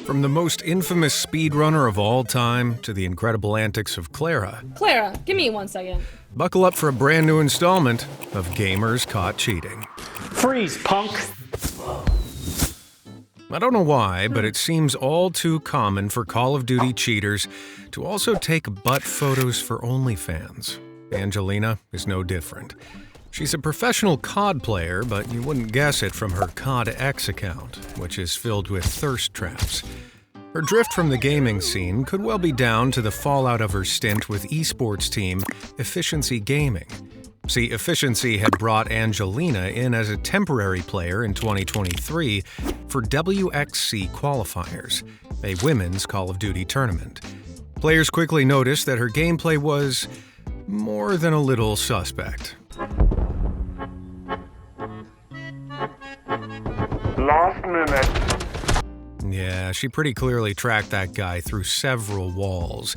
From the most infamous speedrunner of all time to the incredible antics of Clara. Clara, give me 1 second. Buckle up for a brand new installment of Gamers Caught Cheating. Freeze, punk! I don't know why, but it seems all too common for Call of Duty cheaters to also take butt photos for OnlyFans. Angelina is no different. She's a professional COD player, but you wouldn't guess it from her COD X account, which is filled with thirst traps. Her drift from the gaming scene could well be down to the fallout of her stint with esports team Efficiency Gaming. See, Efficiency had brought Angelina in as a temporary player in 2023 for WXC qualifiers, a women's Call of Duty tournament. Players quickly noticed that her gameplay was more than a little suspect. Last minute. Yeah, she pretty clearly tracked that guy through several walls.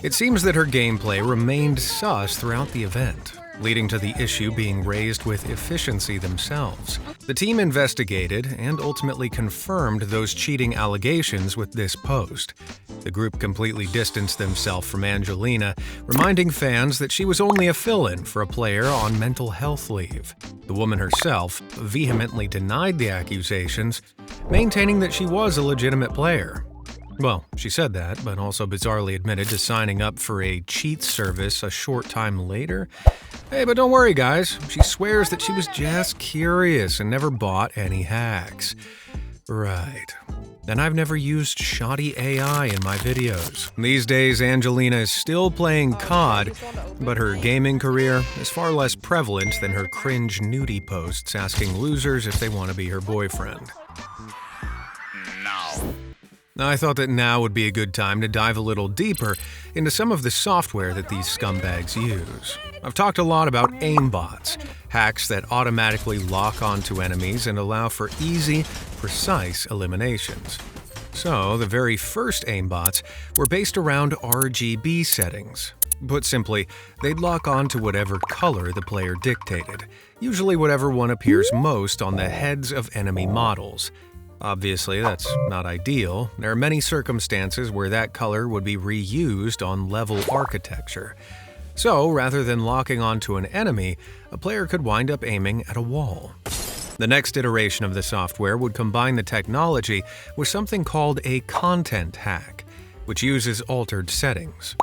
It seems that her gameplay remained sus throughout the event, leading to the issue being raised with Efficiency themselves. The team investigated and ultimately confirmed those cheating allegations with this post. The group completely distanced themselves from Angelina, reminding fans that she was only a fill-in for a player on mental health leave. The woman herself vehemently denied the accusations, maintaining that she was a legitimate player. Well, she said that, but also bizarrely admitted to signing up for a cheat service a short time later. Hey, but don't worry, guys. She swears that she was just curious and never bought any hacks. Right. And I've never used shoddy AI in my videos. These days, Angelina is still playing COD, but her gaming career is far less prevalent than her cringe nudie posts asking losers if they want to be her boyfriend. Now, I thought that now would be a good time to dive a little deeper into some of the software that these scumbags use. I've talked a lot about aimbots, hacks that automatically lock onto enemies and allow for easy, precise eliminations. So, the very first aimbots were based around RGB settings. Put simply, they'd lock on to whatever color the player dictated, usually whatever one appears most on the heads of enemy models. Obviously, that's not ideal. There are many circumstances where that color would be reused on level architecture. So, rather than locking onto an enemy, a player could wind up aiming at a wall. The next iteration of the software would combine the technology with something called a content hack, which uses altered settings.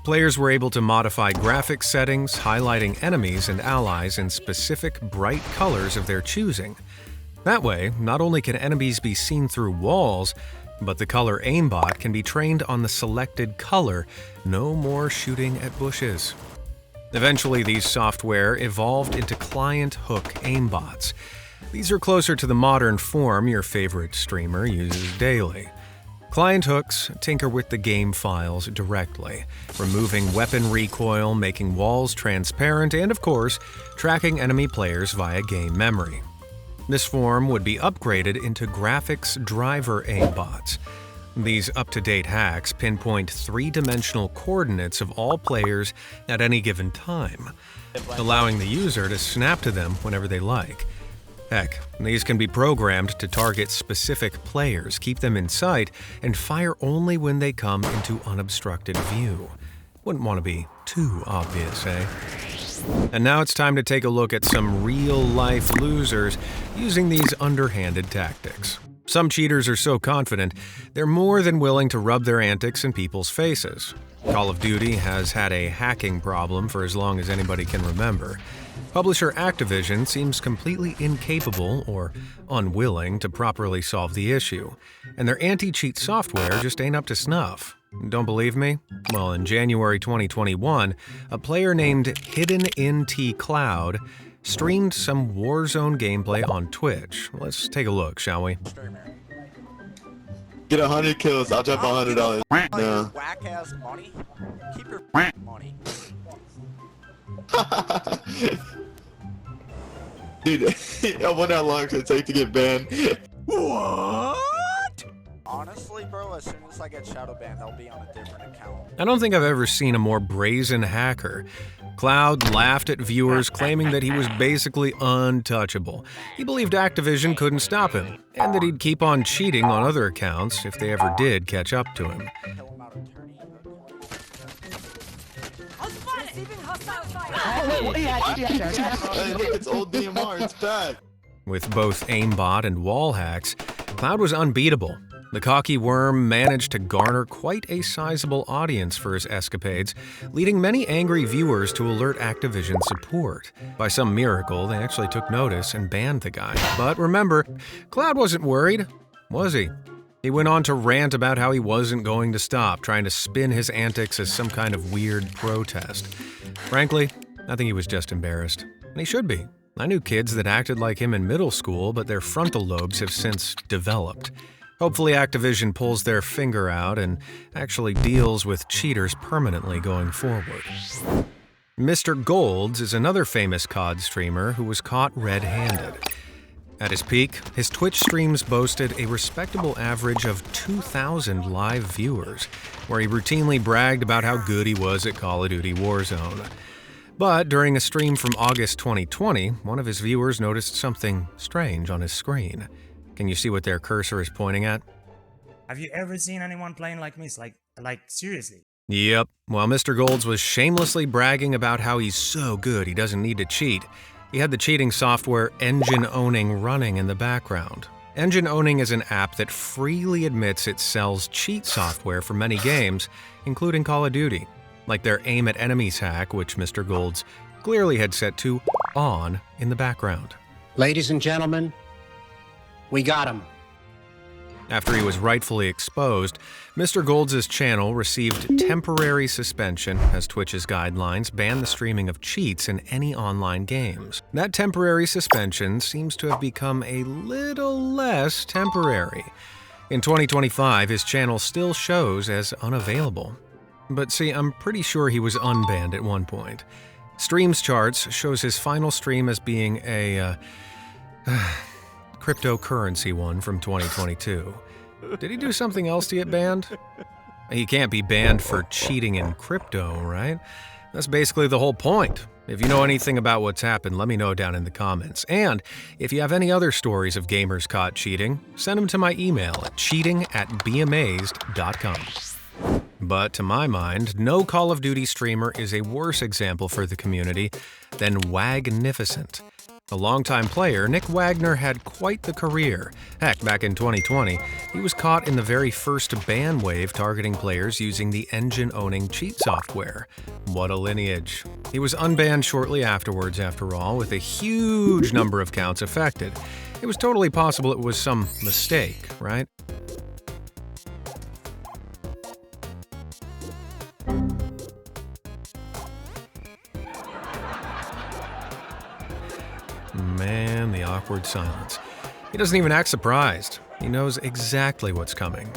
Players were able to modify graphics settings, highlighting enemies and allies in specific bright colors of their choosing. That way, not only can enemies be seen through walls, but the color aimbot can be trained on the selected color, no more shooting at bushes. Eventually, these software evolved into client hook aimbots. These are closer to the modern form your favorite streamer uses daily. Client hooks tinker with the game files directly, removing weapon recoil, making walls transparent, and of course, tracking enemy players via game memory. This form would be upgraded into graphics driver aimbots. These up-to-date hacks pinpoint three-dimensional coordinates of all players at any given time, allowing the user to snap to them whenever they like. Heck, these can be programmed to target specific players, keep them in sight, and fire only when they come into unobstructed view. Wouldn't want to be too obvious, eh? And now it's time to take a look at some real-life losers using these underhanded tactics. Some cheaters are so confident, they're more than willing to rub their antics in people's faces. Call of Duty has had a hacking problem for as long as anybody can remember. Publisher Activision seems completely incapable or unwilling to properly solve the issue, and their anti-cheat software just ain't up to snuff. Don't believe me? Well, in January 2021, a player named Hidden NT Cloud streamed some Warzone gameplay on Twitch. Let's take a look, shall we? Get 100 kills, I'll drop $100. No. Whack ass money. Keep your money. Dude, I wonder how long it's gonna take to get banned. What? Honestly, bro, as soon as I get shadow banned, I'll be on a different account. I don't think I've ever seen a more brazen hacker. Cloud laughed at viewers, claiming that he was basically untouchable. He believed Activision couldn't stop him, and that he'd keep on cheating on other accounts if they ever did catch up to him. Kill him out of attorney. Hey, look, it's old DMR. It's back. With both aimbot and wall hacks, Cloud was unbeatable. The cocky worm managed to garner quite a sizable audience for his escapades, leading many angry viewers to alert Activision support. By some miracle, they actually took notice and banned the guy. But remember, Cloud wasn't worried, was he? He went on to rant about how he wasn't going to stop, trying to spin his antics as some kind of weird protest. Frankly, I think he was just embarrassed. And he should be. I knew kids that acted like him in middle school, but their frontal lobes have since developed. Hopefully Activision pulls their finger out and actually deals with cheaters permanently going forward. Mr. Golds is another famous COD streamer who was caught red-handed. At his peak, his Twitch streams boasted a respectable average of 2,000 live viewers, where he routinely bragged about how good he was at Call of Duty Warzone. But during a stream from August 2020, one of his viewers noticed something strange on his screen. Can you see what their cursor is pointing at? Have you ever seen anyone playing like me? Like seriously? Yep. While Mr. Golds was shamelessly bragging about how he's so good he doesn't need to cheat, he had the cheating software Engine Owning running in the background. Engine Owning is an app that freely admits it sells cheat software for many games, including Call of Duty, like their Aim at Enemies hack, which Mr. Golds clearly had set to on in the background. Ladies and gentlemen, we got him. After he was rightfully exposed, Mr. Golds' channel received temporary suspension as Twitch's guidelines ban the streaming of cheats in any online games. That temporary suspension seems to have become a little less temporary. In 2025, his channel still shows as unavailable. But see, I'm pretty sure he was unbanned at one point. Streams Charts shows his final stream as being a, cryptocurrency one from 2022. Did he do something else to get banned? He can't be banned for cheating in crypto, right? That's basically the whole point. If you know anything about what's happened, let me know down in the comments. And if you have any other stories of gamers caught cheating, send them to my email at cheating@beamazed.com. But to my mind, no Call of Duty streamer is a worse example for the community than Wagnificent. A longtime player, Nick Wagner had quite the career. Heck, back in 2020, he was caught in the very first ban wave targeting players using the Engine Owning cheat software. What a lineage. He was unbanned shortly afterwards, after all, with a huge number of counts affected. It was totally possible it was some mistake, right? Man, the awkward silence. He doesn't even act surprised. He knows exactly what's coming.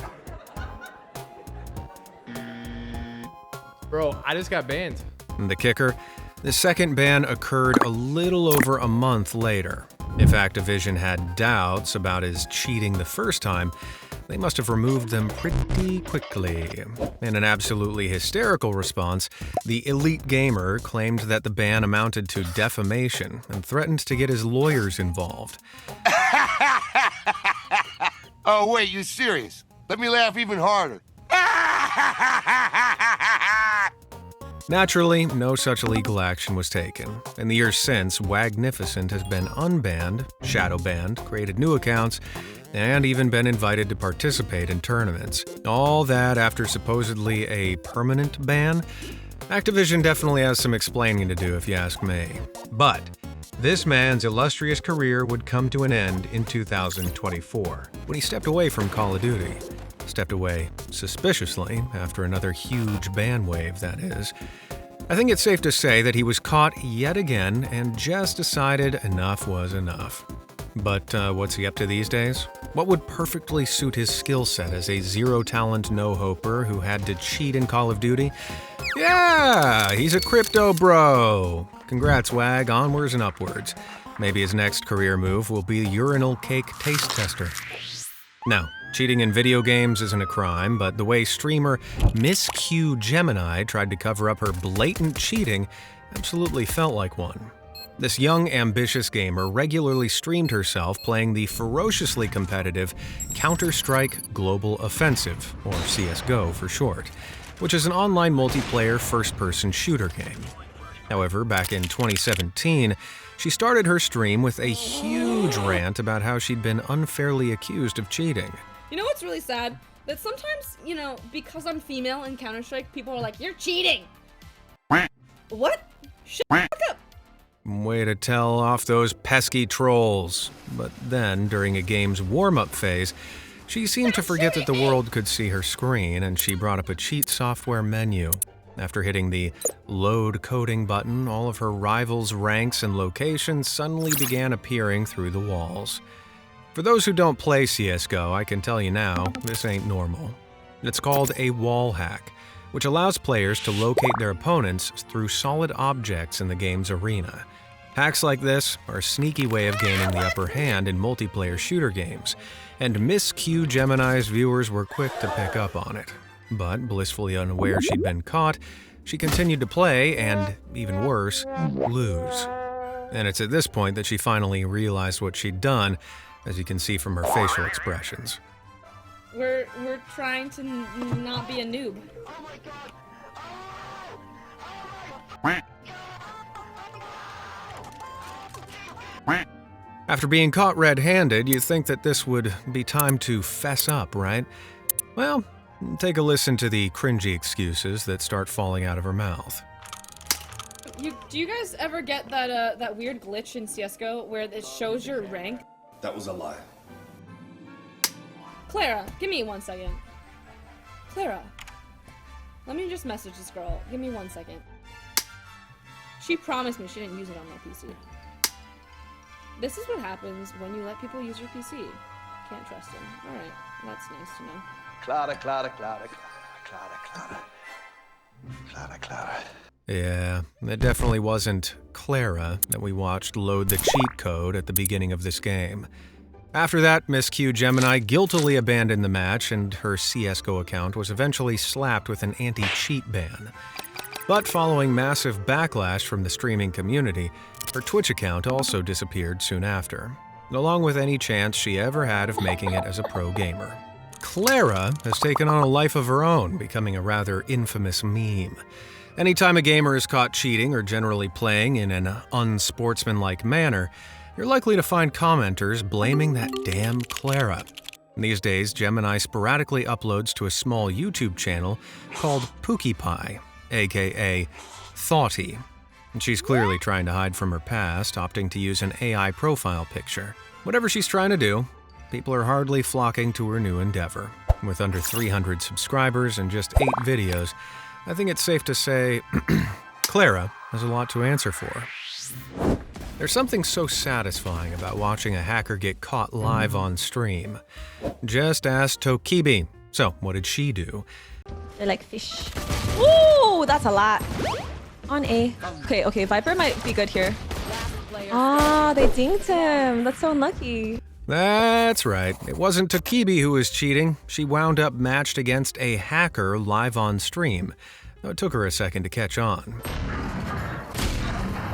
Bro, I just got banned. And the kicker? The second ban occurred a little over a month later. If Activision had doubts about his cheating the first time, they must have removed them pretty quickly. In an absolutely hysterical response, the elite gamer claimed that the ban amounted to defamation and threatened to get his lawyers involved. Oh, wait, you serious? Let me laugh even harder. Naturally, no such legal action was taken. In the years since, Wagnificent has been unbanned, shadow banned, created new accounts, and even been invited to participate in tournaments. All that after supposedly a permanent ban? Activision definitely has some explaining to do if you ask me. But this man's illustrious career would come to an end in 2024, when he stepped away from Call of Duty. Stepped away suspiciously after another huge ban wave, that is. I think it's safe to say that he was caught yet again and just decided enough was enough. But what's he up to these days? What would perfectly suit his skill set as a zero-talent no-hoper who had to cheat in Call of Duty? Yeah, he's a crypto bro! Congrats, Wag, onwards and upwards. Maybe his next career move will be a urinal cake taste tester. Now, Cheating in video games isn't a crime, but the way streamer Miss Q Gemini tried to cover up her blatant cheating absolutely felt like one. This young, ambitious gamer regularly streamed herself playing the ferociously competitive Counter-Strike Global Offensive, or CSGO for short, which is an online multiplayer first-person shooter game. However, back in 2017, she started her stream with a huge rant about how she'd been unfairly accused of cheating. You know what's really sad? That sometimes, because I'm female in Counter-Strike, people are like, "You're cheating!" What? Shut the fuck up! Way to tell off those pesky trolls. But then, during a game's warm-up phase, she seemed to forget that the world could see her screen, and she brought up a cheat software menu. After hitting the load coding button, all of her rivals' ranks and locations suddenly began appearing through the walls. For those who don't play CSGO, I can tell you now, this ain't normal. It's called a wall hack, which allows players to locate their opponents through solid objects in the game's arena. Hacks like this are a sneaky way of gaining the upper hand in multiplayer shooter games, and Miss Q Gemini's viewers were quick to pick up on it. But, blissfully unaware she'd been caught, she continued to play and, even worse, lose. And it's at this point that she finally realized what she'd done, as you can see from her facial expressions. We're trying to not be a noob. After being caught red-handed, you'd think that this would be time to fess up, right? Well, take a listen to the cringy excuses that start falling out of her mouth. Do you guys ever get that weird glitch in CSGO where it shows your rank? That was a lie. Clara, give me 1 second. Clara, let me just message this girl. Give me 1 second. She promised me she didn't use it on my PC. This is what happens when you let people use your PC. Can't trust them. Alright, that's nice to know. Clara, Clara, Clara, Clara, Clara, Clara, Clara. Yeah, it definitely wasn't Clara that we watched load the cheat code at the beginning of this game. After that, Miss Q Gemini guiltily abandoned the match, and her CSGO account was eventually slapped with an anti-cheat ban. But following massive backlash from the streaming community, her Twitch account also disappeared soon after, along with any chance she ever had of making it as a pro gamer. Clara has taken on a life of her own, becoming a rather infamous meme. Anytime a gamer is caught cheating or generally playing in an unsportsmanlike manner, you're likely to find commenters blaming that damn Clara. These days, Gemini sporadically uploads to a small YouTube channel called PookiePie, aka Thoughty. She's clearly trying to hide from her past, opting to use an AI profile picture. Whatever she's trying to do, people are hardly flocking to her new endeavor. With under 300 subscribers and just 8 videos, I think it's safe to say Clara has a lot to answer for. There's something so satisfying about watching a hacker get caught live on stream. Just ask Tokibi. So, what did she do? They're like fish. Ooh, that's a lot. On A. Okay, Viper might be good here. Ah, they dinged him. That's so unlucky. That's right. It wasn't Tokibi who was cheating. She wound up matched against a hacker live on stream. Though it took her a second to catch on.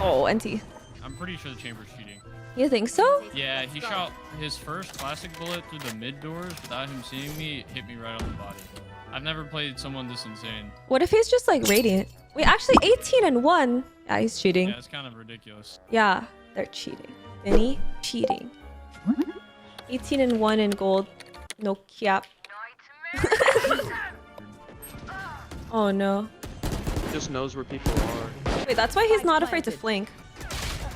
Oh, NT. I'm pretty sure the chamber's cheating. You think so? Yeah, he shot his first classic bullet through the mid doors without him seeing me. It hit me right on the body. I've never played someone this insane. What if he's just like radiant? Wait, actually 18-1. Yeah, he's cheating. Yeah, it's kind of ridiculous. Yeah, they're cheating. Vinny, cheating. 18-1 in gold. No cap. Oh no. Just knows where people are. Wait, that's why he's not afraid to flank.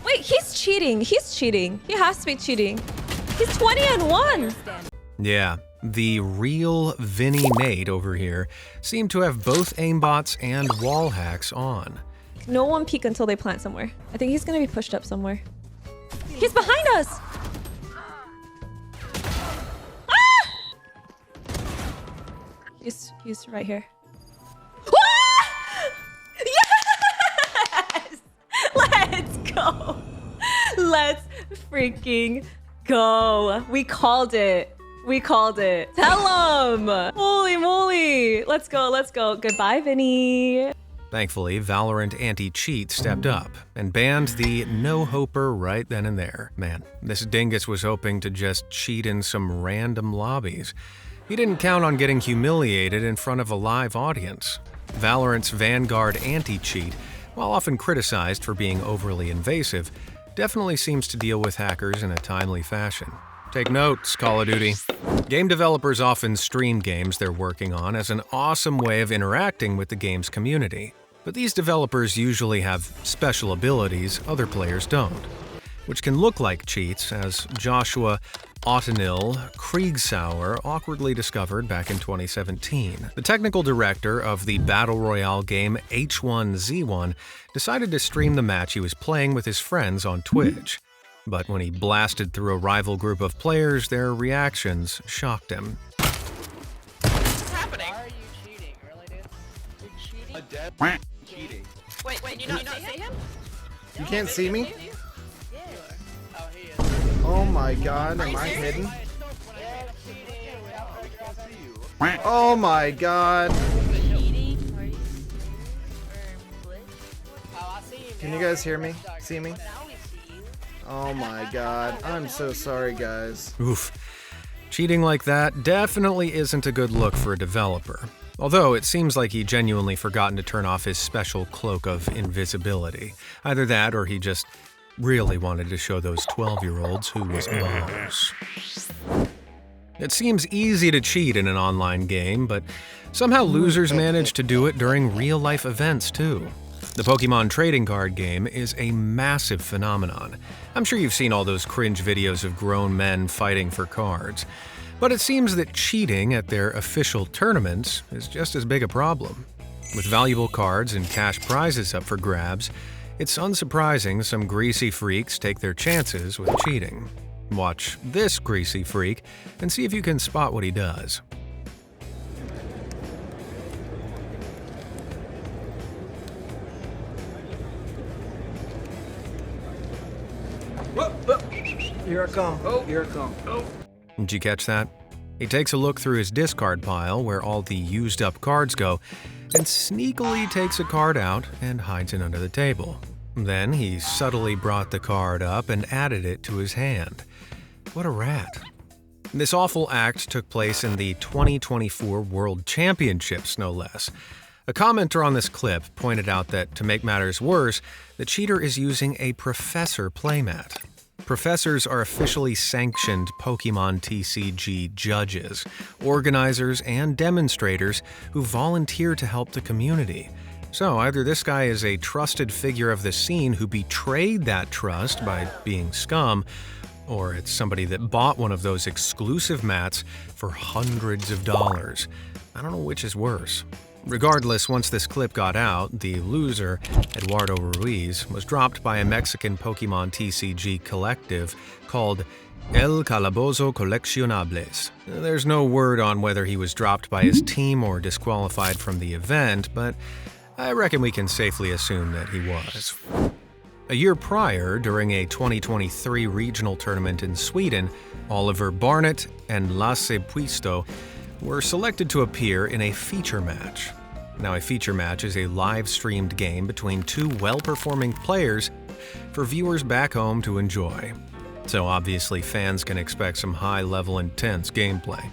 Wait, he's cheating. He's cheating. He has to be cheating. He's 20-1. Yeah, the real Vinny Nate over here seemed to have both aimbots and wall hacks on. No one peek until they plant somewhere. I think he's gonna be pushed up somewhere. He's behind us! He's right here. Yes! Let's go! Let's freaking go. We called it. We called it. Tell him! Holy moly! Let's go, let's go. Goodbye, Vinny. Thankfully, Valorant Anti-Cheat stepped up and banned the no-hoper right then and there. Man, this dingus was hoping to just cheat in some random lobbies. He didn't count on getting humiliated in front of a live audience. Valorant's Vanguard Anti-Cheat, while often criticized for being overly invasive, definitely seems to deal with hackers in a timely fashion. Take notes, Call of Duty. Game developers often stream games they're working on as an awesome way of interacting with the game's community. But these developers usually have special abilities other players don't, which can look like cheats, as Joshua Ottenil Kriegshauer awkwardly discovered back in 2017. The technical director of the Battle Royale game H1Z1 decided to stream the match he was playing with his friends on Twitch. But when he blasted through a rival group of players, their reactions shocked him. What's happening? Why are you cheating? Really, dude? You're cheating? A dead cheating. Wait, you not see him? You can't see me? Yeah. Oh, he is. Oh my god, am I hidden? Oh my god. Can you guys hear me? See me? Oh my god, I'm so sorry, guys. Oof. Cheating like that definitely isn't a good look for a developer. Although it seems like he genuinely forgotten to turn off his special cloak of invisibility. Either that or he just really wanted to show those 12-year-olds who was boss. It seems easy to cheat in an online game, but somehow losers manage to do it during real-life events too. The Pokemon trading card game is a massive phenomenon. I'm sure you've seen all those cringe videos of grown men fighting for cards. But it seems that cheating at their official tournaments is just as big a problem. With valuable cards and cash prizes up for grabs, it's unsurprising some greasy freaks take their chances with cheating. Watch this greasy freak and see if you can spot what he does. Here I come. Oh, here I come. Oh. Did you catch that? He takes a look through his discard pile where all the used up cards go and sneakily takes a card out and hides it under the table. Then he subtly brought the card up and added it to his hand. What a rat. This awful act took place in the 2024 World Championships, no less. A commenter on this clip pointed out that, to make matters worse, the cheater is using a professor playmat. Professors are officially sanctioned Pokemon TCG judges, organizers, and demonstrators who volunteer to help the community. So either this guy is a trusted figure of the scene who betrayed that trust by being scum, or it's somebody that bought one of those exclusive mats for hundreds of dollars. I don't know which is worse. Regardless, once this clip got out, the loser, Eduardo Ruiz, was dropped by a Mexican Pokemon TCG collective called El Calabozo Coleccionables. There's no word on whether he was dropped by his team or disqualified from the event, but I reckon we can safely assume that he was. A year prior, during a 2023 regional tournament in Sweden, Oliver Barnett and Lasse Puisto were selected to appear in a feature match. Now, a feature match is a live-streamed game between two well-performing players for viewers back home to enjoy. So obviously fans can expect some high-level intense gameplay.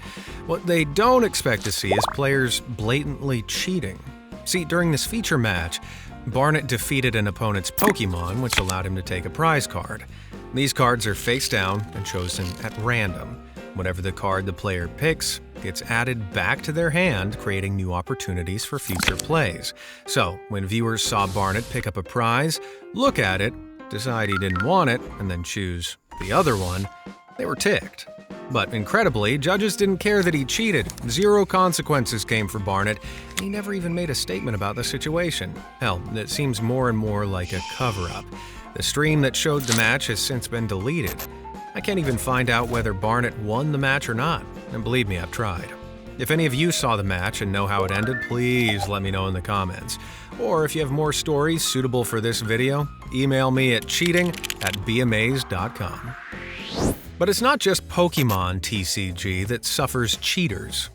What they don't expect to see is players blatantly cheating. See, during this feature match, Barnett defeated an opponent's Pokemon, which allowed him to take a prize card. These cards are face down and chosen at random. Whatever the card the player picks gets added back to their hand, creating new opportunities for future plays. So, when viewers saw Barnett pick up a prize, look at it, decide he didn't want it, and then choose the other one, they were ticked. But incredibly, judges didn't care that he cheated. 0 consequences came for Barnett, and he never even made a statement about the situation. Hell, it seems more and more like a cover-up. The stream that showed the match has since been deleted. I can't even find out whether Barnett won the match or not, and believe me, I've tried. If any of you saw the match and know how it ended, please let me know in the comments. Or if you have more stories suitable for this video, email me at cheating@beamazed.com. But it's not just Pokemon TCG that suffers cheaters.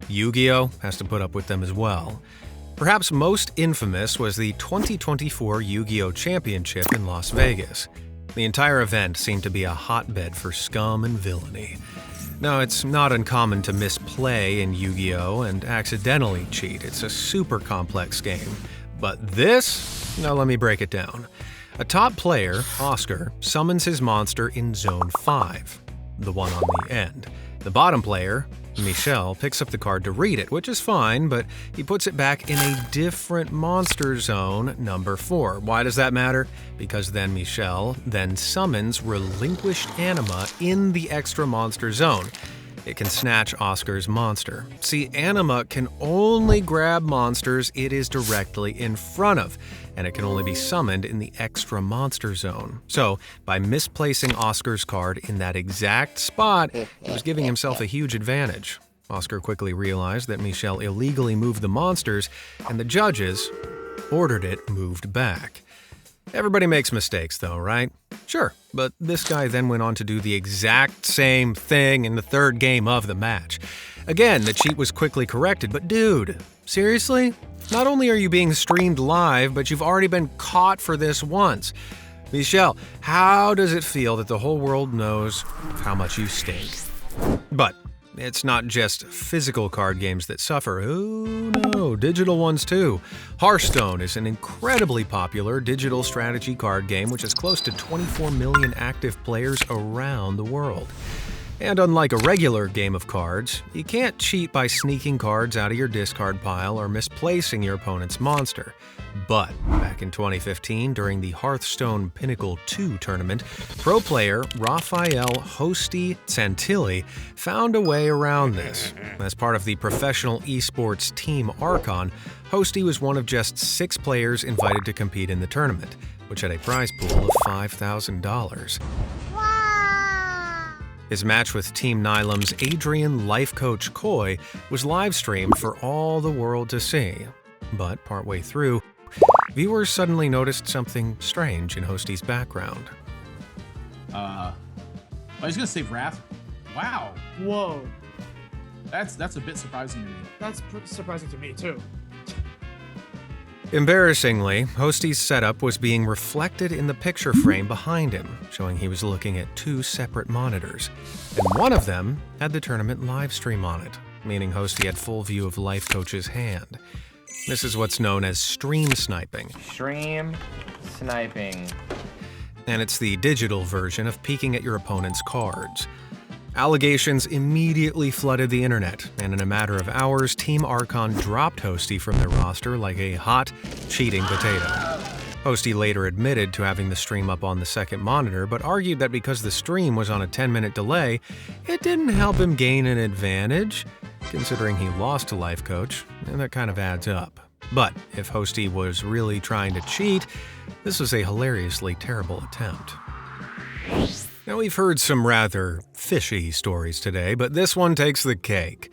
Yu-Gi-Oh! Has to put up with them as well. Perhaps most infamous was the 2024 Yu-Gi-Oh! Championship in Las Vegas. The entire event seemed to be a hotbed for scum and villainy. Now, it's not uncommon to misplay in Yu-Gi-Oh! And accidentally cheat. It's a super complex game. But this? Now let me break it down. A top player, Oscar, summons his monster in Zone 5, the one on the end. The bottom player, Michel, picks up the card to read it, which is fine, but he puts it back in a different monster zone, number 4. Why does that matter? Because then Michel then summons Relinquished Anima in the extra monster zone. It can snatch Oscar's monster. See, Anima can only grab monsters it is directly in front of, and it can only be summoned in the extra monster zone. So, by misplacing Oscar's card in that exact spot, he was giving himself a huge advantage. Oscar quickly realized that Michel illegally moved the monsters, and the judges ordered it moved back. Everybody makes mistakes though, right? Sure, but this guy then went on to do the exact same thing in the third game of the match. Again, the cheat was quickly corrected, but dude, seriously? Not only are you being streamed live, but you've already been caught for this once. Michel, how does it feel that the whole world knows how much you stink? But it's not just physical card games that suffer. Oh no, digital ones too. Hearthstone is an incredibly popular digital strategy card game which has close to 24 million active players around the world. And unlike a regular game of cards, you can't cheat by sneaking cards out of your discard pile or misplacing your opponent's monster. But back in 2015, during the Hearthstone Pinnacle 2 tournament, pro player Rafael Hosty Santilli found a way around this. As part of the professional esports team Archon, Hosty was one of just 6 players invited to compete in the tournament, which had a prize pool of $5,000. His match with Team Nylum's Adrian life coach Koi was live-streamed for all the world to see. But partway through, viewers suddenly noticed something strange in Hosty's background. I was gonna say Wrath. Wow. Whoa. That's a bit surprising to me. That's surprising to me too. Embarrassingly, Hosty's setup was being reflected in the picture frame behind him, showing he was looking at 2 separate monitors. And one of them had the tournament live stream on it, meaning Hosty had full view of Life Coach's hand. This is what's known as stream sniping. Stream sniping. And it's the digital version of peeking at your opponent's cards. Allegations immediately flooded the internet, and in a matter of hours, Team Archon dropped Hosty from their roster like a hot, cheating potato. Hosty later admitted to having the stream up on the second monitor, but argued that because the stream was on a 10-minute delay, it didn't help him gain an advantage, considering he lost to Life Coach, and that kind of adds up. But if Hosty was really trying to cheat, this was a hilariously terrible attempt. Now, we've heard some rather fishy stories today, but this one takes the cake.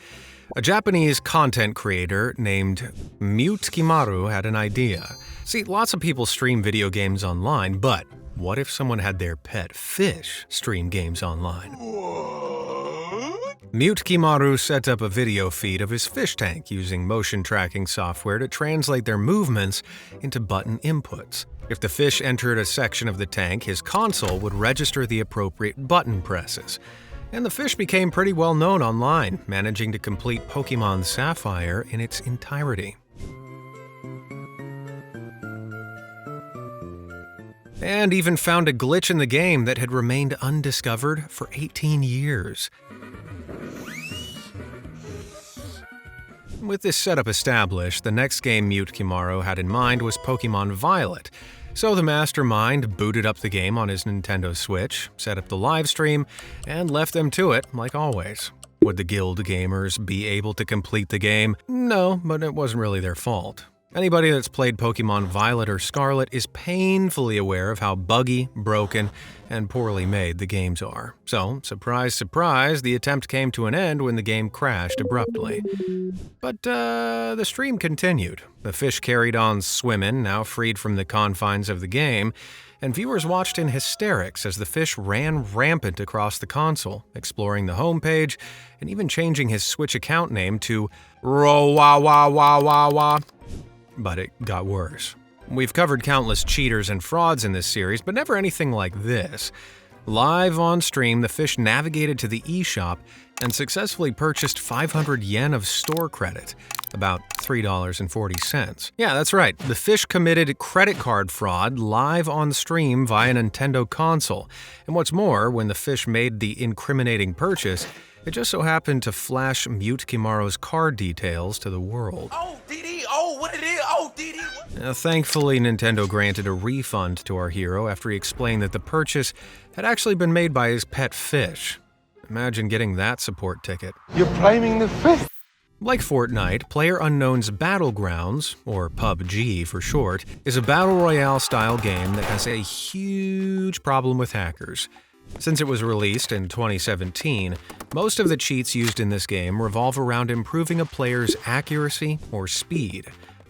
A Japanese content creator named Mute-Kimaru had an idea. See, lots of people stream video games online, but what if someone had their pet fish stream games online? Mute-Kimaru set up a video feed of his fish tank using motion tracking software to translate their movements into button inputs. If the fish entered a section of the tank, his console would register the appropriate button presses. And the fish became pretty well known online, managing to complete Pokemon Sapphire in its entirety. And even found a glitch in the game that had remained undiscovered for 18 years. With this setup established, the next game Mute-Kimaru had in mind was Pokemon Violet. So the mastermind booted up the game on his Nintendo Switch, set up the live stream, and left them to it, like always. Would the guild gamers be able to complete the game? No, but it wasn't really their fault. Anybody that's played Pokemon Violet or Scarlet is painfully aware of how buggy, broken, and poorly made the games are. So, surprise, surprise, the attempt came to an end when the game crashed abruptly. But the stream continued. The fish carried on swimming, now freed from the confines of the game, and viewers watched in hysterics as the fish ran rampant across the console, exploring the homepage, and even changing his Switch account name to Rowawawawawa. But it got worse. We've covered countless cheaters and frauds in this series, but never anything like this. Live on stream, the fish navigated to the eShop and successfully purchased 500 yen of store credit, about $3.40. Yeah, that's right. The fish committed credit card fraud live on stream via Nintendo console. And what's more, when the fish made the incriminating purchase, it just so happened to flash Mute Kimaro's card details to the world. Oh, DD! Oh, what it is? Oh, DD! Thankfully, Nintendo granted a refund to our hero after he explained that the purchase had actually been made by his pet fish. Imagine getting that support ticket. You're blaming the fish? Like Fortnite, PlayerUnknown's Battlegrounds, or PUBG for short, is a battle royale-style game that has a huge problem with hackers. Since it was released in 2017, most of the cheats used in this game revolve around improving a player's accuracy or speed.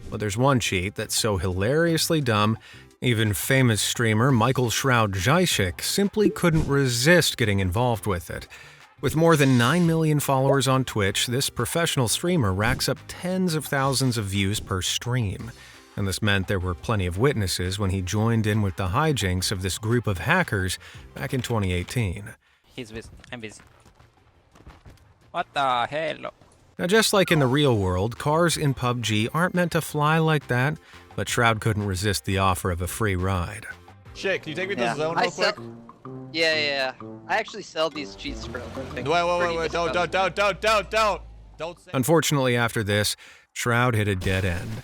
But there's one cheat that's so hilariously dumb, even famous streamer Michael Shroud Jaishik simply couldn't resist getting involved with it. With more than 9 million followers on Twitch, this professional streamer racks up tens of thousands of views per stream. And this meant there were plenty of witnesses when he joined in with the hijinks of this group of hackers back in 2018. He's busy. I'm busy. What the hell? Now, just like in the real world, cars in PUBG aren't meant to fly like that, but Shroud couldn't resist the offer of a free ride. Shit, can you take me to the zone real quick? Yeah. I actually sell these cheats for. Wait, don't. Unfortunately, after this, Shroud hit a dead end.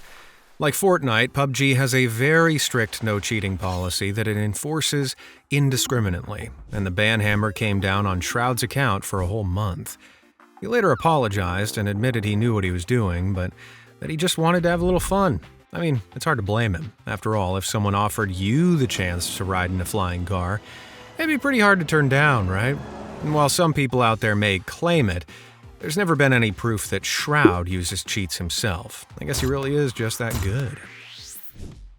Like Fortnite, PUBG has a very strict no-cheating policy that it enforces indiscriminately, and the ban hammer came down on Shroud's account for a whole month. He later apologized and admitted he knew what he was doing, but that he just wanted to have a little fun. I mean, it's hard to blame him. After all, if someone offered you the chance to ride in a flying car, it'd be pretty hard to turn down, right? And while some people out there may claim it, there's never been any proof that Shroud uses cheats himself. I guess he really is just that good.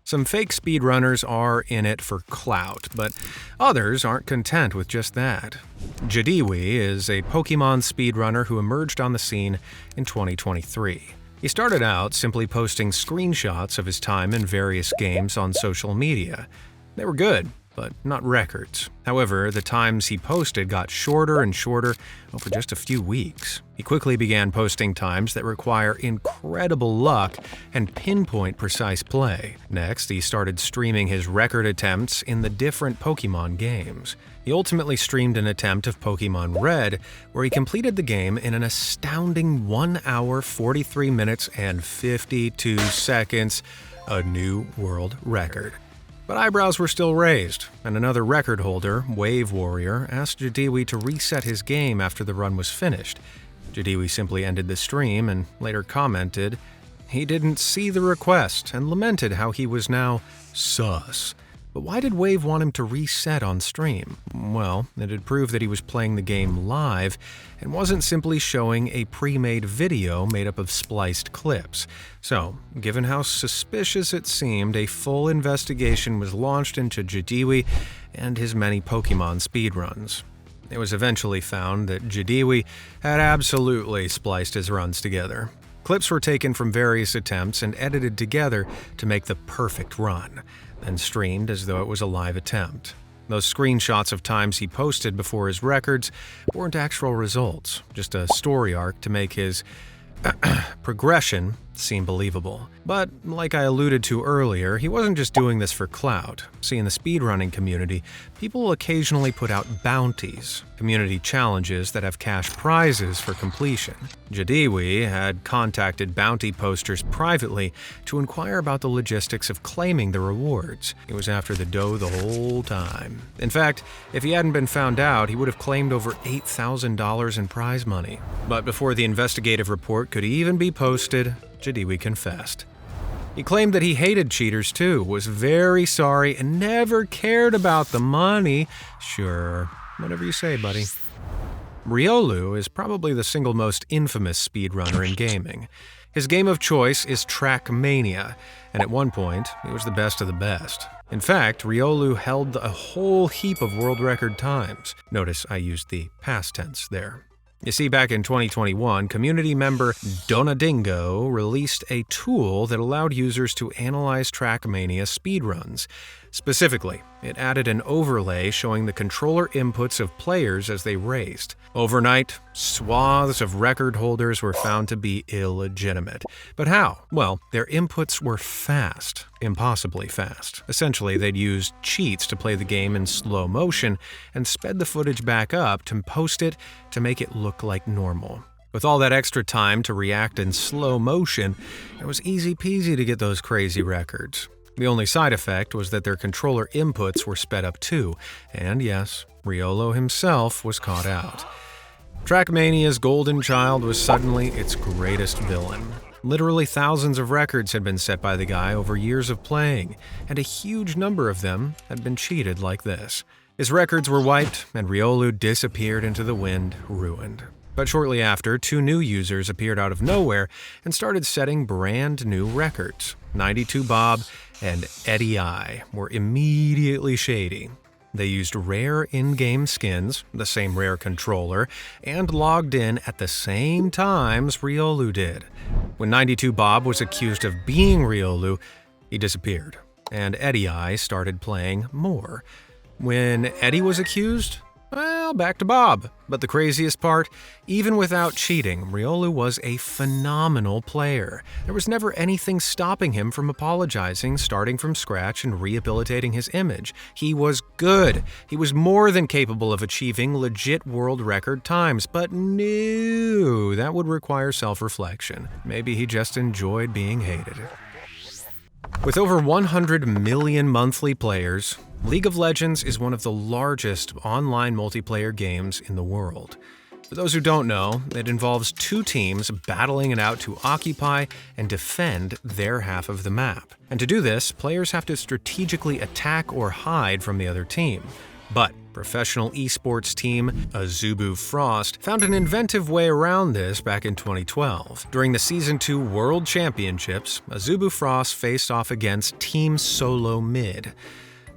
Some fake speedrunners are in it for clout, but others aren't content with just that. Jadiwi is a Pokemon speedrunner who emerged on the scene in 2023. He started out simply posting screenshots of his time in various games on social media. They were good, but not records. However, the times he posted got shorter and shorter over just a few weeks. He quickly began posting times that require incredible luck and pinpoint precise play. Next, he started streaming his record attempts in the different Pokemon games. He ultimately streamed an attempt of Pokemon Red, where he completed the game in an astounding 1 hour, 43 minutes, and 52 seconds, a new world record. But eyebrows were still raised, and another record holder, Wave Warrior, asked Jadiwi to reset his game after the run was finished. Jadiwi simply ended the stream and later commented he didn't see the request and lamented how he was now sus. But why did Wave want him to reset on stream? Well, it had proved that he was playing the game live and wasn't simply showing a pre-made video made up of spliced clips. So, given how suspicious it seemed, a full investigation was launched into Jadiwi and his many Pokemon speedruns. It was eventually found that Jadiwi had absolutely spliced his runs together. Clips were taken from various attempts and edited together to make the perfect run, and streamed as though it was a live attempt. Those screenshots of times he posted before his records weren't actual results, just a story arc to make his progression seem believable. But, like I alluded to earlier, he wasn't just doing this for clout. See, in the speedrunning community, people will occasionally put out bounties, community challenges that have cash prizes for completion. Jadiwi had contacted bounty posters privately to inquire about the logistics of claiming the rewards. He was after the dough the whole time. In fact, if he hadn't been found out, he would have claimed over $8,000 in prize money. But before the investigative report could even be posted, Jadiwi confessed. He claimed that he hated cheaters too, was very sorry, and never cared about the money. Sure, whatever you say, buddy. Riolu is probably the single most infamous speedrunner in gaming. His game of choice is Trackmania, and at one point, he was the best of the best. In fact, Riolu held a whole heap of world record times. Notice I used the past tense there. You see, back in 2021, community member Donadingo released a tool that allowed users to analyze Trackmania speedruns. Specifically, it added an overlay showing the controller inputs of players as they raced. Overnight, swaths of record holders were found to be illegitimate. But how? Well, their inputs were fast. Impossibly fast. Essentially, they'd used cheats to play the game in slow motion and sped the footage back up to post it to make it look like normal. With all that extra time to react in slow motion, it was easy peasy to get those crazy records. The only side effect was that their controller inputs were sped up too, and yes, Riolu himself was caught out. Trackmania's golden child was suddenly its greatest villain. Literally thousands of records had been set by the guy over years of playing, and a huge number of them had been cheated like this. His records were wiped, and Riolu disappeared into the wind, ruined. But shortly after, 2 new users appeared out of nowhere and started setting brand new records. 92Bob and Eddie I were immediately shady. They used rare in-game skins, the same rare controller, and logged in at the same times Riolu did. When 92Bob was accused of being Riolu, he disappeared, and Eddie I started playing more. When Eddie was accused, well, back to Bob. But the craziest part, even without cheating, Riolu was a phenomenal player. There was never anything stopping him from apologizing, starting from scratch, and rehabilitating his image. He was good. He was more than capable of achieving legit world record times, but no, that would require self-reflection. Maybe he just enjoyed being hated. With over 100 million monthly players, League of Legends is one of the largest online multiplayer games in the world. For those who don't know, it involves 2 teams battling it out to occupy and defend their half of the map. And to do this, players have to strategically attack or hide from the other team. But professional esports team Azubu Frost found an inventive way around this back in 2012. During the Season 2 World Championships, Azubu Frost faced off against Team Solo Mid.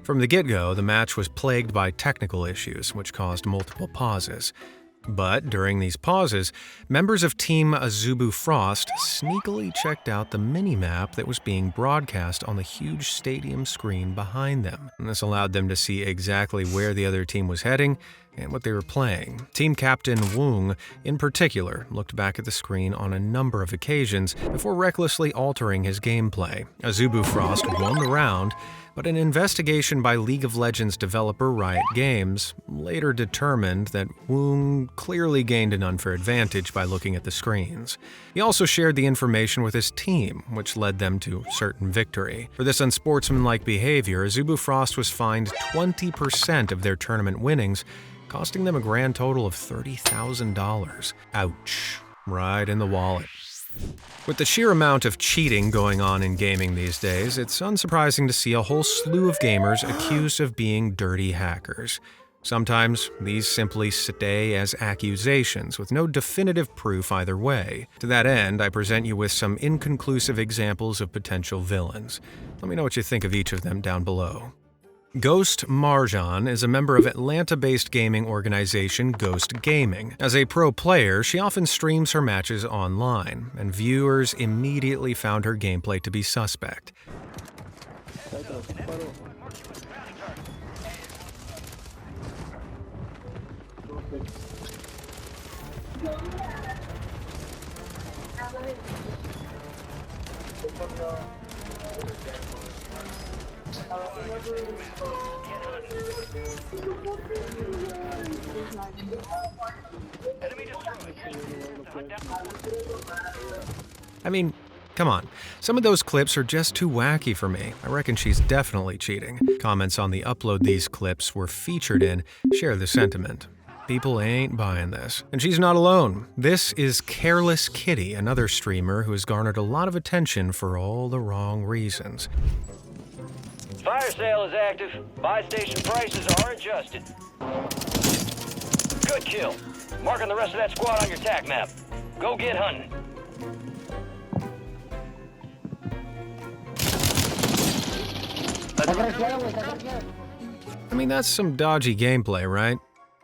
From the get-go, the match was plagued by technical issues, which caused multiple pauses. But during these pauses, members of Team Azubu Frost sneakily checked out the mini-map that was being broadcast on the huge stadium screen behind them. And this allowed them to see exactly where the other team was heading and what they were playing. Team Captain Woong, in particular, looked back at the screen on a number of occasions before recklessly altering his gameplay. Azubu Frost won the round, but an investigation by League of Legends developer Riot Games later determined that Woong clearly gained an unfair advantage by looking at the screens. He also shared the information with his team, which led them to certain victory. For this unsportsmanlike behavior, Azubu Frost was fined 20% of their tournament winnings, costing them a grand total of $30,000. Ouch. Right in the wallet. With the sheer amount of cheating going on in gaming these days, it's unsurprising to see a whole slew of gamers accused of being dirty hackers. Sometimes these simply stay as accusations with no definitive proof either way. To that end, I present you with some inconclusive examples of potential villains. Let me know what you think of each of them down below. Ghost Marjan is a member of Atlanta-based gaming organization Ghost Gaming. As a pro player, she often streams her matches online, and viewers immediately found her gameplay to be suspect. I mean, come on. Some of those clips are just too wacky for me. I reckon she's definitely cheating. Comments on the upload these clips were featured in share the sentiment. People ain't buying this. And she's not alone. This is Careless Kitty, another streamer who has garnered a lot of attention for all the wrong reasons. Fire sale is active. Buy station prices are adjusted. Good kill. Marking the rest of that squad on your tac map. Go get hunting. I mean, that's some dodgy gameplay, right?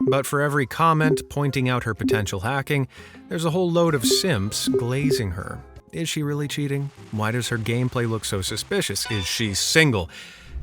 But for every comment pointing out her potential hacking, there's a whole load of simps glazing her. Is she really cheating? Why does her gameplay look so suspicious? Is she single?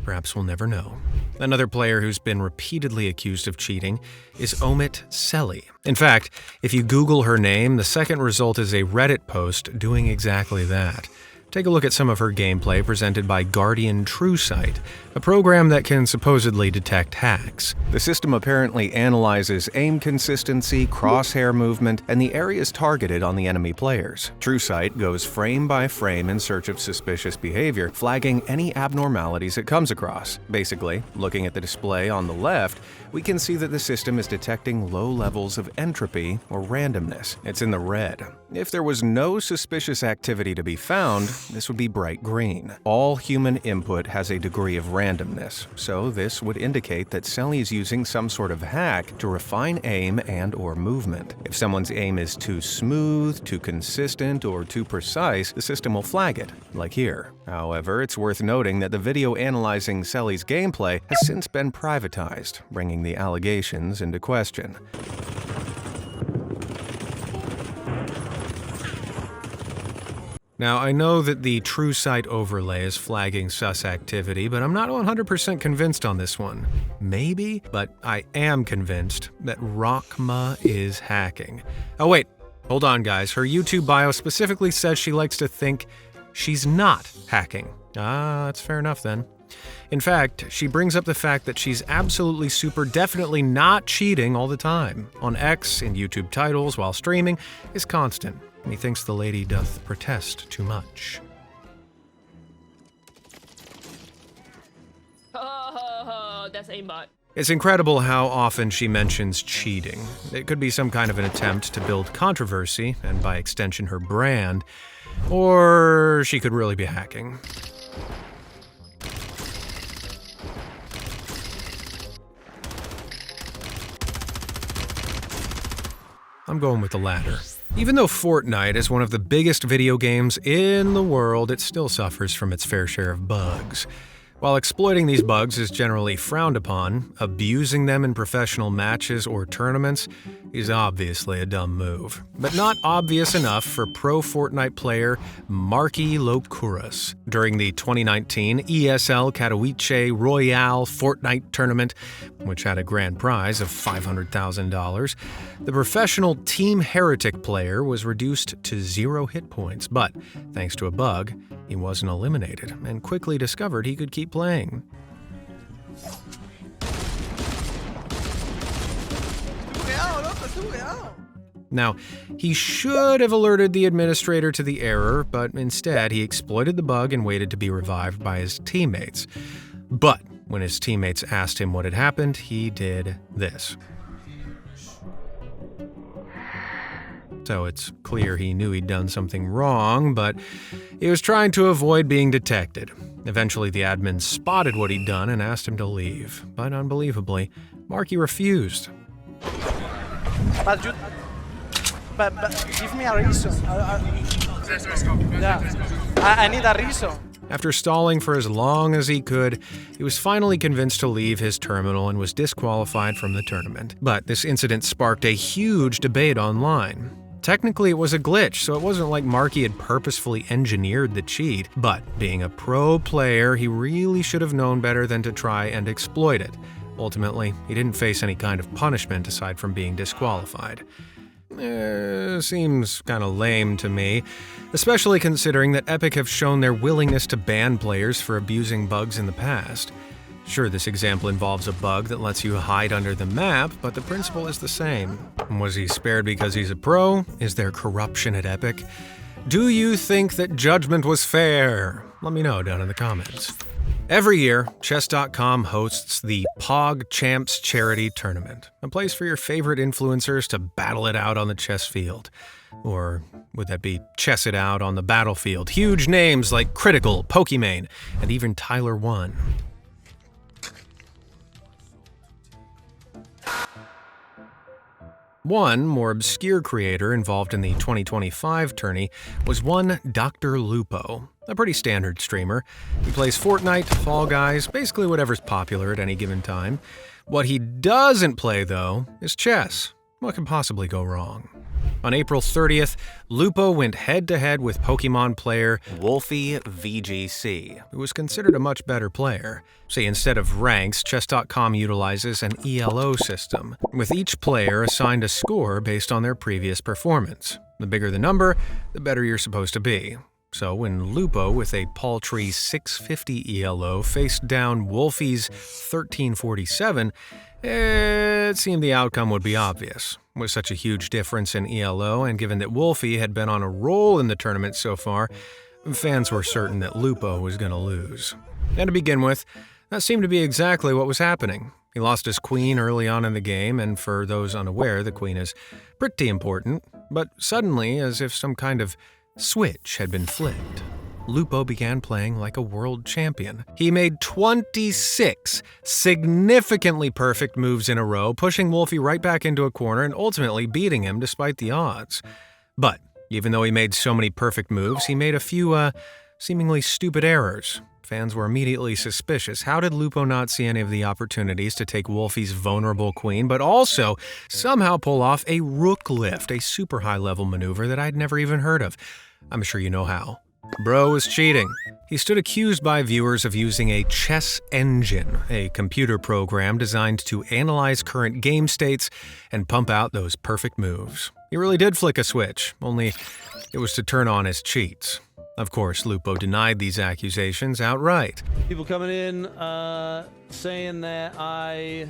Perhaps we'll never know. Another player who's been repeatedly accused of cheating is Omit Selly. In fact, if you Google her name, the second result is a Reddit post doing exactly that. Take a look at some of her gameplay presented by Guardian TrueSight, a program that can supposedly detect hacks. The system apparently analyzes aim consistency, crosshair movement, and the areas targeted on the enemy players. TrueSight goes frame by frame in search of suspicious behavior, flagging any abnormalities it comes across. Basically, looking at the display on the left, we can see that the system is detecting low levels of entropy or randomness. It's in the red. If there was no suspicious activity to be found, this would be bright green. All human input has a degree of randomness, so this would indicate that Selly is using some sort of hack to refine aim and/or movement. If someone's aim is too smooth, too consistent, or too precise, the system will flag it, like here. However, it's worth noting that the video analyzing Selly's gameplay has since been privatized, bringing the allegations into question. Now, I know that the TrueSight overlay is flagging sus activity, but I'm not 100% convinced on this one. Maybe, but I am convinced that Rockma is hacking. Oh wait, hold on guys, her YouTube bio specifically says she likes to think she's not hacking. Ah, that's fair enough then. In fact, she brings up the fact that she's absolutely super definitely not cheating all the time. On X, in YouTube titles, while streaming, is constant. He thinks the lady doth protest too much. Oh, that's aimbot. It's incredible how often she mentions cheating. It could be some kind of an attempt to build controversy, and by extension her brand, or she could really be hacking. I'm going with the latter. Even though Fortnite is one of the biggest video games in the world, it still suffers from its fair share of bugs. While exploiting these bugs is generally frowned upon, abusing them in professional matches or tournaments is obviously a dumb move. But not obvious enough for pro Fortnite player Marky Lokuras. During the 2019 ESL Katowice Royale Fortnite tournament, which had a grand prize of $500,000, the professional Team Heretic player was reduced to 0 hit points, but thanks to a bug, he wasn't eliminated and quickly discovered he could keep playing. Now, he should have alerted the administrator to the error, but instead he exploited the bug and waited to be revived by his teammates. But when his teammates asked him what had happened, he did this. So it's clear he knew he'd done something wrong, but he was trying to avoid being detected. Eventually, the admin spotted what he'd done and asked him to leave. But unbelievably, Marky refused. But give me a reason. I need a reason. After stalling for as long as he could, he was finally convinced to leave his terminal and was disqualified from the tournament. But this incident sparked a huge debate online. Technically, it was a glitch, so it wasn't like Marky had purposefully engineered the cheat, but being a pro player, he really should have known better than to try and exploit it. Ultimately, he didn't face any kind of punishment aside from being disqualified. Seems kinda lame to me, especially considering that Epic have shown their willingness to ban players for abusing bugs in the past. Sure, this example involves a bug that lets you hide under the map, but the principle is the same. Was he spared because he's a pro? Is there corruption at Epic? Do you think that judgment was fair? Let me know down in the comments. Every year, Chess.com hosts the Pog Champs Charity Tournament, a place for your favorite influencers to battle it out on the chess field. Or would that be chess it out on the battlefield? Huge names like Critical, Pokimane, and even Tyler One. One more obscure creator involved in the 2025 tourney was one Dr. Lupo, a pretty standard streamer. He plays Fortnite, Fall Guys, basically whatever's popular at any given time. What he doesn't play, though, is chess. What could possibly go wrong? On April 30th, Lupo went head-to-head with Pokemon player Wolfie VGC, who was considered a much better player. See, instead of ranks, Chess.com utilizes an ELO system, with each player assigned a score based on their previous performance. The bigger the number, the better you're supposed to be. So when Lupo, with a paltry 650 ELO, faced down Wolfie's 1347, it seemed the outcome would be obvious. With such a huge difference in ELO, and given that Wolfie had been on a roll in the tournament so far, fans were certain that Lupo was going to lose. And to begin with, that seemed to be exactly what was happening. He lost his queen early on in the game, and for those unaware, the queen is pretty important. But suddenly, as if some kind of switch had been flipped, Lupo began playing like a world champion. He made 26 significantly perfect moves in a row, pushing Wolfie right back into a corner and ultimately beating him despite the odds. But even though he made so many perfect moves, he made a few seemingly stupid errors. Fans were immediately suspicious. How did Lupo not see any of the opportunities to take Wolfie's vulnerable queen, but also somehow pull off a rook lift, a super high-level maneuver that I'd never even heard of? I'm sure you know how. Bro was cheating. He stood accused by viewers of using a chess engine, a computer program designed to analyze current game states and pump out those perfect moves. He really did flick a switch, only it was to turn on his cheats. Of course, Lupo denied these accusations outright. People coming in saying that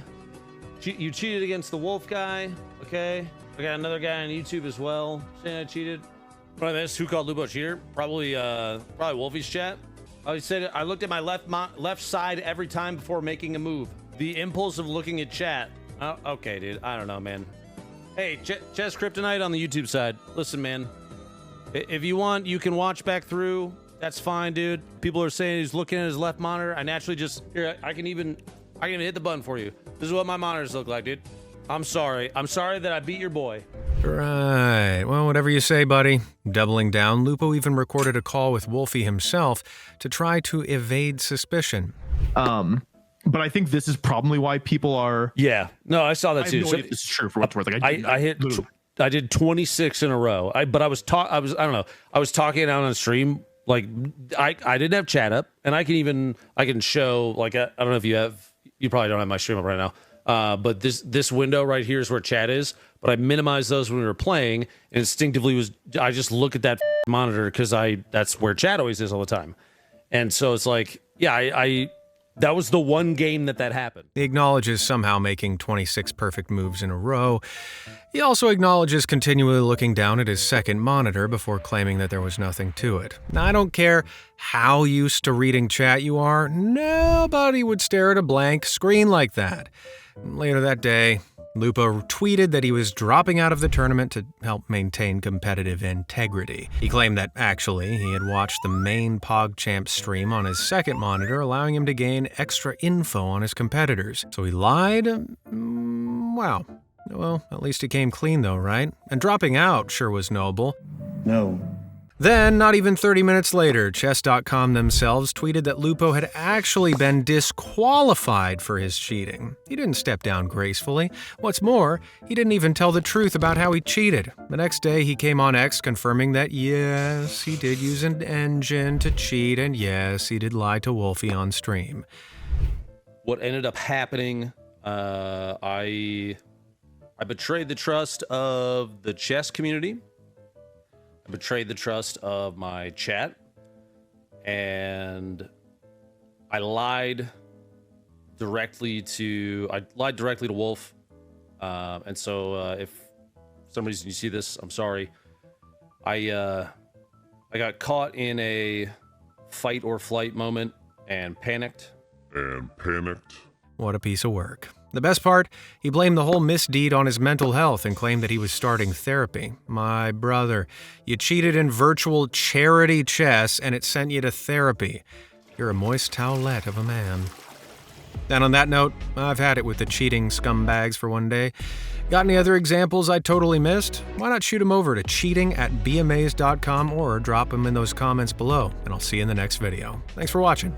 you cheated against the wolf guy, okay? I got another guy on YouTube as well saying I cheated. What I missed? Who called Lupo a cheater? Probably Wolfie's chat. He said I looked at my left side every time before making a move. The impulse of looking at chat. Okay, dude. I don't know, man. Hey, Chess Kryptonite on the YouTube side. Listen, man. If you want, you can watch back through. That's fine, dude. People are saying he's looking at his left monitor. I naturally just here. I can even hit the button for you. This is what my monitors look like, dude. I'm sorry. I'm sorry that I beat your boy. Right. Well, whatever you say, buddy. Doubling down, Lupo even recorded a call with Wolfie himself to try to evade suspicion. But I think this is probably why people are... Yeah. No, I saw that too. No, it's true for what's worth. Like, I did 26 in a row. I was talking out on stream. Like I didn't have chat up, and I can show, like, I don't know if you probably don't have my stream up right now. But this window right here is where chat is. But I minimized those when we were playing, and instinctively I just look at that monitor because that's where chat always is all the time. And so it's like, yeah, that was the one game that happened. He acknowledges somehow making 26 perfect moves in a row. He also acknowledges continually looking down at his second monitor before claiming that there was nothing to it. Now, I don't care how used to reading chat you are, nobody would stare at a blank screen like that. Later that day, Lupo tweeted that he was dropping out of the tournament to help maintain competitive integrity. He claimed that, actually, he had watched the main PogChamp stream on his second monitor, allowing him to gain extra info on his competitors. So he lied? Wow. Well, at least he came clean though, right? And dropping out sure was noble. No. Then, not even 30 minutes later, Chess.com themselves tweeted that Lupo had actually been disqualified for his cheating. He didn't step down gracefully. What's more, he didn't even tell the truth about how he cheated. The next day, he came on X confirming that yes, he did use an engine to cheat, and yes, he did lie to Wolfie on stream. What ended up happening, I betrayed the trust of the chess community. I betrayed the trust of my chat, and I lied directly to Wolf. And so if for some reason you see this, I'm sorry. I got caught in a fight or flight moment, And panicked. What a piece of work. The best part, he blamed the whole misdeed on his mental health and claimed that he was starting therapy. My brother, you cheated in virtual charity chess and it sent you to therapy. You're a moist towelette of a man. And on that note, I've had it with the cheating scumbags for one day. Got any other examples I totally missed? Why not shoot them over to cheating@beamazed.com or drop them in those comments below, and I'll see you in the next video. Thanks for watching.